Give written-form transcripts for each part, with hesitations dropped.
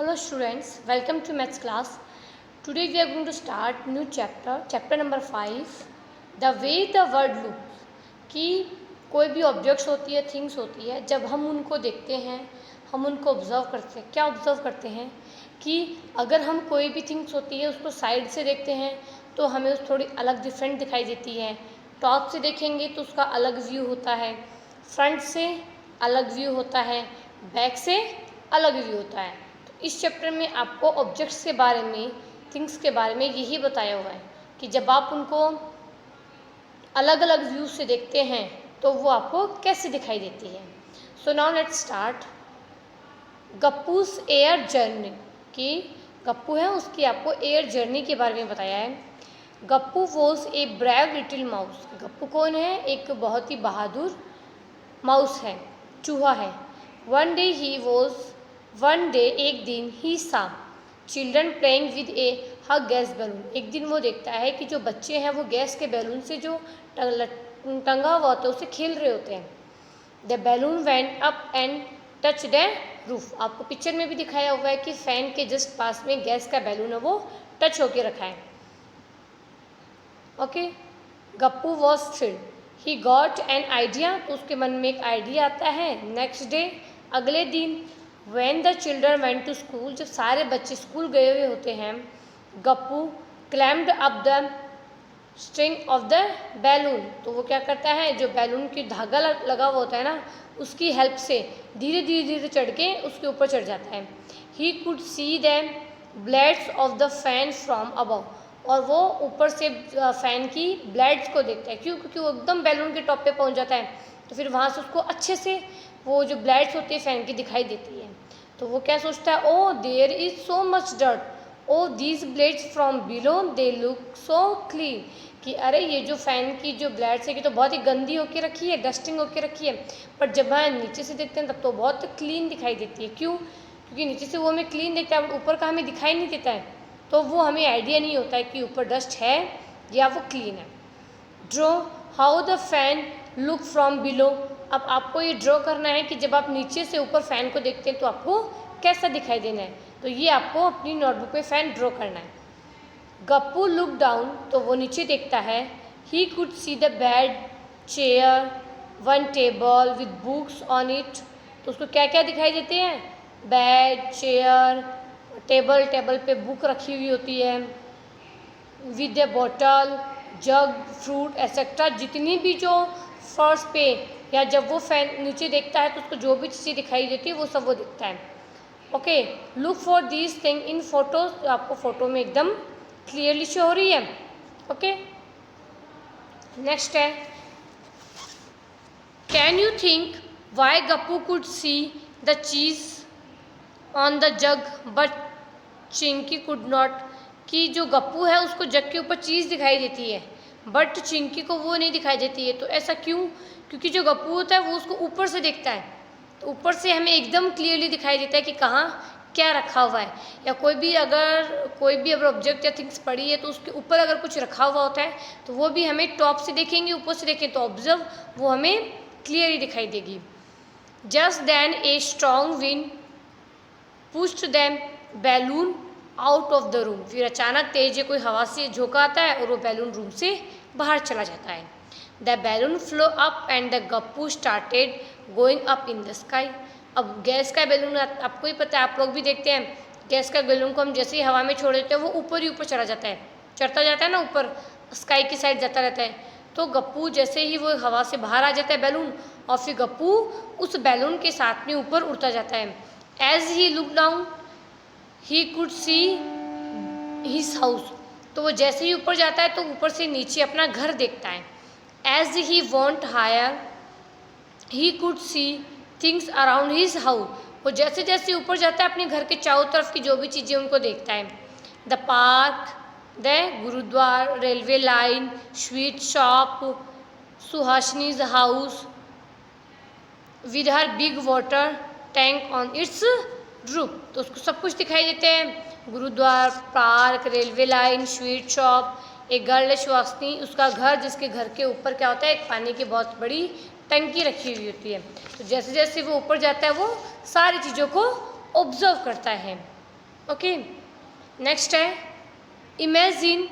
Hello students, welcome to maths class. Today we are going to start new chapter number 5, the way the world looks. कि कोई भी objects होती है, things होती है, जब हम उनको देखते हैं, हम उनको ऑब्जर्व करते हैं. क्या ऑब्जर्व करते हैं कि अगर हम कोई भी थिंग्स होती है उसको साइड से देखते हैं तो हमें उस थोड़ी अलग डिफरेंट दिखाई देती है. टॉप से देखेंगे तो उसका अलग व्यू होता है, फ्रंट से अलग व्यू होता है, बैक से अलग व्यू होता है. तो इस चैप्टर में आपको ऑब्जेक्ट्स के बारे में, थिंग्स के बारे में यही बताया हुआ है कि जब आप उनको अलग अलग व्यू से देखते हैं तो वो आपको कैसे दिखाई देती है. So now let's start. Gappu's air journey, कि गप्पू है उसकी आपको एयर जर्नी के बारे में बताया है. Gappu was a brave little mouse. Gappu कौन है? एक बहुत ही बहादुर माउस है, चूहा है. वन डे एक दिन ही सा children playing with A hug gas balloon. एक दिन वो देखता है कि जो बच्चे हैं वो गैस के बैलून से जो टंगा हुआ होता है उससे खेल रहे होते हैं. The balloon went up and touch the roof. आपको पिक्चर में भी दिखाया हुआ है कि फैन के जस्ट पास में गैस का बैलून है वो टच होके रखा है. Okay. Gappu was thrilled. He got an idea. तो उसके मन में एक आइडिया आता है. नेक्स्ट डे, अगले दिन, when the children went to school, जब सारे बच्चे स्कूल गए हुए होते हैं, Gappu climbed up the string of the balloon. तो वो क्या करता है, जो बैलून की धागा लगा हुआ होता है ना, उसकी हेल्प से धीरे धीरे धीरे चढ़ के उसके ऊपर चढ़ जाता है. ही could see the blades of the fan from above. और वो ऊपर से फैन की ब्लेड्स को देखता है. क्यों? क्योंकि वो एकदम बैलून के टॉप पे पहुंच जाता है तो फिर वहाँ से उसको अच्छे से वो जो ब्लेड्स होती है फैन की दिखाई देती है. तो वो क्या सोचता है, oh there is so much dirt, oh these blades from below they look so clean. कि अरे ये जो फ़ैन की जो ब्लेड्स है कि तो बहुत ही गंदी होके रखी है, डस्टिंग होके रखी है, पर जब हम नीचे से देखते हैं तब तो बहुत क्लीन दिखाई देती है. क्यों? क्योंकि नीचे से वो हमें क्लीन देखता है, ऊपर का हमें दिखाई नहीं देता है, तो वो हमें आइडिया नहीं होता है कि ऊपर डस्ट है या वो क्लीन है. Draw how the fan look from below. अब आपको ये ड्रॉ करना है कि जब आप नीचे से ऊपर फ़ैन को देखते हैं तो आपको कैसा दिखाई देना है. तो ये आपको अपनी नोटबुक पे फ़ैन ड्रॉ करना है. Gappu look down. तो वो नीचे देखता है. ही could see the bed, chair, one table with books on it. तो उसको क्या क्या दिखाई देते हैं? बेड, चेयर, टेबल, टेबल पे बुक रखी हुई होती है, with A bottle, jug, fruit etcetera. जितनी भी जो फर्श पे या जब वो फैन नीचे देखता है तो उसको जो भी चीज़ें दिखाई देती है वो सब वो दिखता है. Okay. Look for these thing in photos. आपको फोटो में एकदम क्लियरली शो हो रही है. ओके. नेक्स्ट है, can you think why Gappu could see the cheese on the jug but Chinki could not. कि जो गप्पू है उसको जग के ऊपर चीज़ दिखाई देती है बट चिंकी को वो नहीं दिखाई देती है. तो ऐसा क्यों? क्योंकि जो गप्पू होता है वो उसको ऊपर से देखता है, तो ऊपर से हमें एकदम क्लियरली दिखाई देता है कि कहाँ क्या रखा हुआ है. या कोई भी अगर ऑब्जेक्ट या थिंग्स पड़ी है तो उसके ऊपर अगर कुछ रखा हुआ होता है तो वो भी हमें टॉप से देखेंगे, ऊपर से देखें तो ऑब्जर्व वो हमें क्लियरली दिखाई देगी. Just then a strong wind pushed them balloon out of the room. फिर अचानक तेज कोई हवा से झोंका आता है और वो बैलून रूम से बाहर चला जाता है. The balloon flow up and the Gappu started going up in the sky. अब गैस का बैलून आपको ही पता है, आप लोग भी देखते हैं, गैस का बैलून को हम जैसे ही हवा में छोड़ देते हैं वो ऊपर ही ऊपर चढ़ा जाता है, चढ़ता जाता है ना, ऊपर स्काई की साइड जाता रहता है. तो गप्पू जैसे ही वो हवा से बाहर आ जाता है बैलून, और फिर गप्पू उस बैलून के साथ में ऊपर उड़ता जाता है. As he look down he could see his house. तो वो जैसे ही ऊपर जाता है तो ऊपर से नीचे अपना घर देखता है. As he went higher he could see things around his house. वो जैसे जैसे ऊपर जाता है अपने घर के चारों तरफ की जो भी चीज़ें उनको देखता है. The park, the gurudwara, railway line, sweet shop, Suhasini's house with her big water tank on its roof. तो उसको सब कुछ दिखाई देते हैं. Gurudwara, park, railway line, sweet shop, एक गर्ल है सुहासिनी, उसका घर जिसके घर के ऊपर क्या होता है, एक पानी की बहुत बड़ी टंकी रखी हुई होती है. तो जैसे जैसे वो ऊपर जाता है वो सारी चीज़ों को ऑब्जर्व करता है. ओके, नेक्स्ट है imagine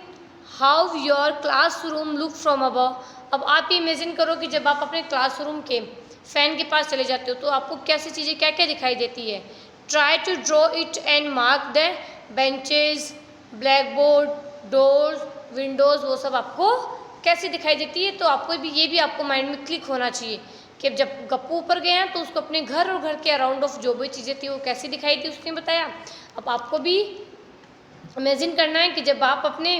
how your classroom look from above. अब आप इमेजिन करो कि जब आप अपने क्लासरूम के फैन के पास चले जाते हो तो आपको कैसी चीज़ें क्या क्या दिखाई देती है। Try to draw it and mark the benches, blackboard, doors, windows, वो सब आपको कैसे दिखाई देती है। तो आपको भी ये भी आपको माइंड में क्लिक होना चाहिए कि जब गप्पू ऊपर गया तो उसको अपने घर और घर के अराउंड ऑफ जो भी चीज़ें थी वो कैसी दिखाई थी उसने बताया। अब आपको भी इमेजिन करना है कि जब आप अपने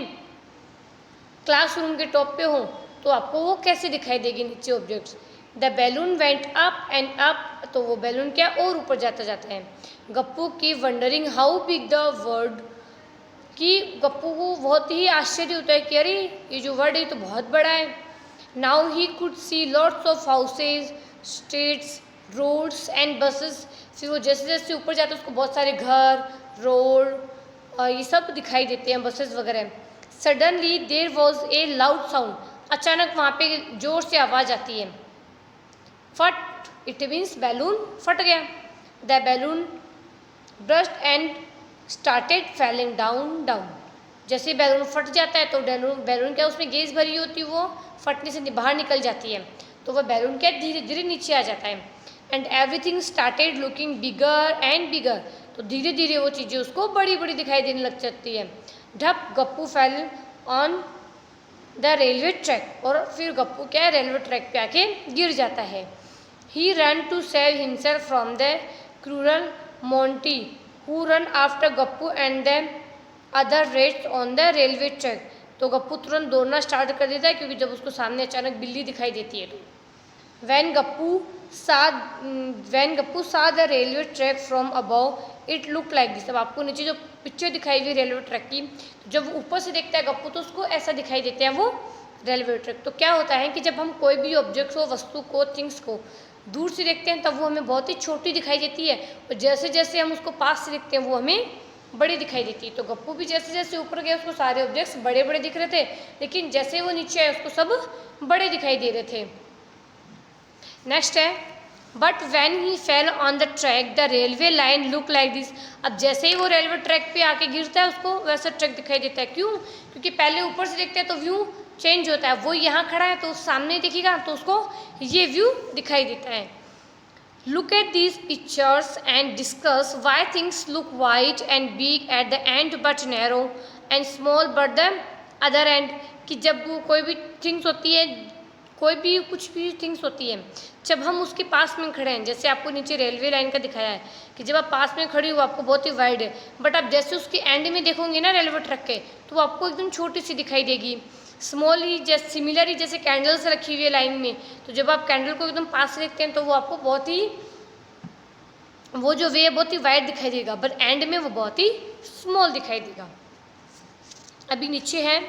क्लासरूम के टॉप पे हो तो आपको वो कैसे दिखाई देगी नीचे objects. The balloon went up and up, तो वो बैलून क्या और ऊपर जाता जाता है। गप्पू की wondering how big the word, कि गप्पू को बहुत ही आश्चर्य होता है कि अरे ये जो वर्ड है तो बहुत बड़ा है। Now he could see lots of houses, streets, roads and buses. फिर वो जैसे जैसे ऊपर जाता है उसको बहुत सारे घर, रोड, ये सब दिखाई देते हैं, बसेस वगैरह। Suddenly there was a loud sound, अचानक वहाँ पे जोर से आवाज़ आती है। फट, इट मीन्स बैलून फट गया। The balloon burst and started falling down down. जैसे बैलून फट जाता है तो बैलून क्या उसमें गैस भरी होती है, वो फटने से बाहर निकल जाती है तो वह बैलून क्या धीरे धीरे नीचे आ जाता है। And everything started looking bigger and bigger, तो धीरे धीरे वो चीज़ें उसको बड़ी बड़ी दिखाई देने लग जाती है। ढप, Gappu fell on the railway track, और फिर गप्पू क्या है रेलवे ट्रैक पे आके गिर जाता है। He ran to save himself from the cruel Monty who ran after Gappu and the other rest on the railway track. तो गप्पू तुरंत दौड़ना स्टार्ट कर देता है क्योंकि जब उसको सामने अचानक बिल्ली दिखाई देती है तो। When Gappu saw the railway track from above, it looked like this। अब आपको नीचे जो पिक्चर दिखाई हुई रेलवे ट्रैक की, जब ऊपर से देखता है गप्पू तो उसको ऐसा दिखाई देते हैं वो रेलवे ट्रैक। तो क्या होता है कि जब हम कोई भी ऑब्जेक्ट को, वस्तु को, थिंग्स को दूर से देखते हैं तब वो हमें बहुत ही छोटी दिखाई देती है, और जैसे जैसे हम उसको पास से देखते हैं वो हमें बड़ी दिखाई देती है। तो गप्पू भी जैसे जैसे ऊपर गए उसको सारे ऑब्जेक्ट्स बड़े बड़े दिख रहे थे, लेकिन जैसे वो नीचे आए उसको सब बड़े दिखाई दे रहे थे। नेक्स्ट है but when he fail on the track the railway line look like this. अब जैसे ही वो रेलवे ट्रैक पे आके गिरता है उसको वैसा ट्रैक दिखाई देता है। क्यों? क्योंकि पहले ऊपर से देखते हैं तो व्यू चेंज होता है, वो यहाँ खड़ा है तो सामने दिखेगा तो उसको ये व्यू दिखाई देता है। Look at these pictures and discuss why things look wide and big at the end but narrow and small but the other and. कि जब कोई भी थिंग्स होती है, कोई भी कुछ भी थिंग्स होती है, जब हम उसके पास में खड़े हैं, जैसे आपको नीचे रेलवे लाइन का दिखाया है कि जब आप पास में खड़ी हो आपको बहुत ही वाइड है, बट आप जैसे उसके एंड में देखोगे ना रेलवे ट्रैक के तो वो आपको एकदम छोटी सी दिखाई देगी। स्मॉल ही जैसे सिमिलर ही जैसे कैंडल्स रखी हुई है लाइन में, तो जब आप कैंडल को एकदम पास से देखते हैं तो वो आपको बहुत ही, वो जो वे है बहुत ही वाइड दिखाई देगा, बट एंड में वो बहुत ही स्मॉल दिखाई देगा। अभी नीचे है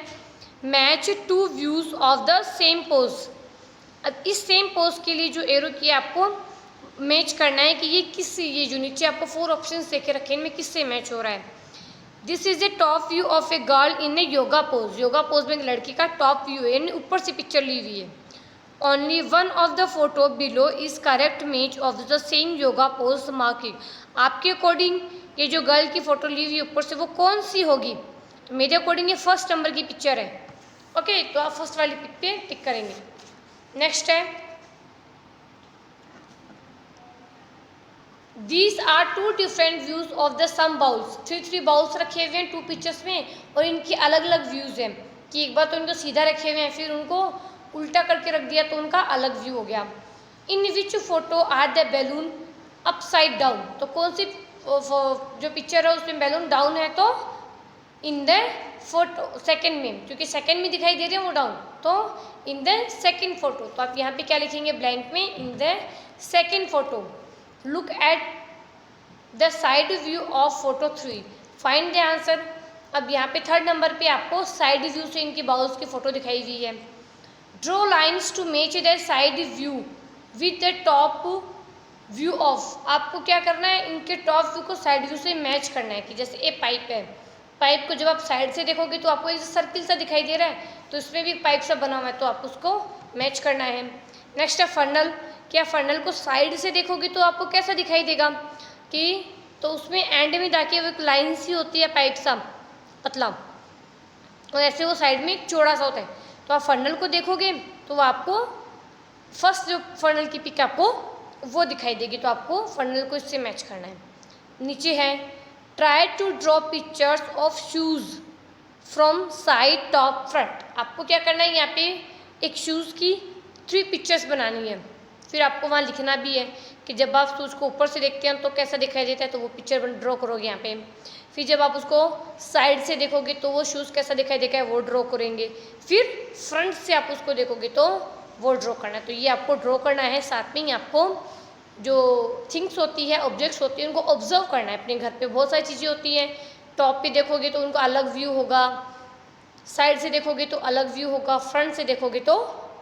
match to views of the same pose. अब इस सेम पोज के लिए जो एरो किया आपको मैच करना है कि ये किससे, ये जो नीचे आपको 4 ऑप्शंस देखे रखे हैं इनमें किससे मैच हो रहा है। This is a top view of a girl in A yoga pose. Yoga pose में एक लड़की का टॉप व्यू है, यानी ऊपर से पिक्चर ली हुई है। Only one of the photo below is correct match of the same yoga pose marking. आपके अकॉर्डिंग ये जो गर्ल की फोटो ली हुई है ऊपर से वो कौन सी होगी? तो मेरे अकॉर्डिंग ये फर्स्ट नंबर की पिक्चर है। ओके, तो आप फर्स्ट वाली पिक पे टिक करेंगे। नेक्स्ट है these are 2 different views of the same bowls. 3 bowls रखे हुए हैं 2 पिक्चर्स में और इनके अलग अलग व्यूज हैं कि एक बार तो इनको सीधा रखे हुए हैं फिर उनको उल्टा करके रख दिया तो उनका अलग व्यू हो गया। In which photo are the balloon upside down. तो कौन सी जो पिक्चर है उसमें बैलून डाउन है तो इन द फोटो सेकेंड में, क्योंकि सेकेंड में दिखाई दे रहे हैं वो डाउन, तो इन द सेकेंड फोटो। तो आप यहाँ पे क्या लिखेंगे ब्लैंक में, in the second photo. Look at the side view of photo 3, find the answer. अब यहाँ पे 3rd नंबर पे आपको साइड व्यू से इनकी बाउल्स की फोटो दिखाई हुई है। Draw lines to match the side view with the top view of. आपको क्या करना है, इनके टॉप व्यू को साइड व्यू से मैच करना है। कि जैसे ए पाइप है, पाइप को जब आप साइड से देखोगे तो आपको एक सर्किल सा दिखाई दे रहा है, तो इसमें भी पाइप सा बना हुआ है तो आप उसको मैच करना है। नेक्स्ट है फर्नल। क्या फर्नल को साइड से देखोगे तो आपको कैसा दिखाई देगा कि तो उसमें एंड में जाके वो एक लाइन सी होती है, पाइप सा पतला, और ऐसे वो साइड में एक चौड़ा सा होता है। तो आप फनल को देखोगे तो वो आपको फर्स्ट जो फनल की पिक आपको वो दिखाई देगी, तो आपको फनल को इससे मैच करना है। नीचे है try to draw pictures of shoes from side top front. आपको क्या करना है, यहाँ पे एक शूज़ की 3 पिक्चर्स बनानी है। फिर आपको वहाँ लिखना भी है कि जब आप शूज़ को ऊपर से देखते हैं तो कैसा दिखाई देता है, तो वो पिक्चर ड्रॉ करोगे यहाँ पे। फिर जब आप उसको साइड से देखोगे तो वो शूज़ कैसा दिखाई देगा वो ड्रॉ करेंगे। फिर फ्रंट से आप उसको देखोगे तो वो ड्रॉ करना है। तो ये आपको ड्रॉ करना है, साथ में ही आपको जो थिंग्स होती है, ऑब्जेक्ट्स होती है, उनको ऑब्जर्व करना है। अपने घर पे बहुत सारी चीज़ें होती हैं, टॉप पे देखोगे तो उनका अलग व्यू होगा, साइड से देखोगे तो अलग व्यू होगा, फ्रंट से देखोगे तो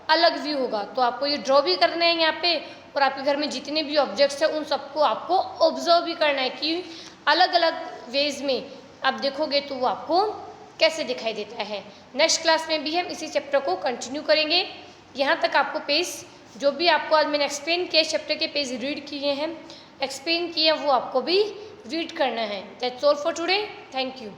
अलग व्यू होगा। तो आपको ये ड्रॉ भी करना है यहाँ पे, और आपके घर में जितने भी ऑब्जेक्ट्स हैं उन सबको आपको ऑब्जर्व भी करना है कि अलग अलग वेज में आप देखोगे तो वो आपको कैसे दिखाई देता है। नेक्स्ट क्लास में भी हम इसी चैप्टर को कंटिन्यू करेंगे। यहाँ तक आपको पेज जो भी आपको आज मैंने एक्सप्लेन किया, चैप्टर के पेज रीड किए हैं, एक्सप्लेन किए हैं, वो आपको भी रीड करना है। That's all for today. Thank you.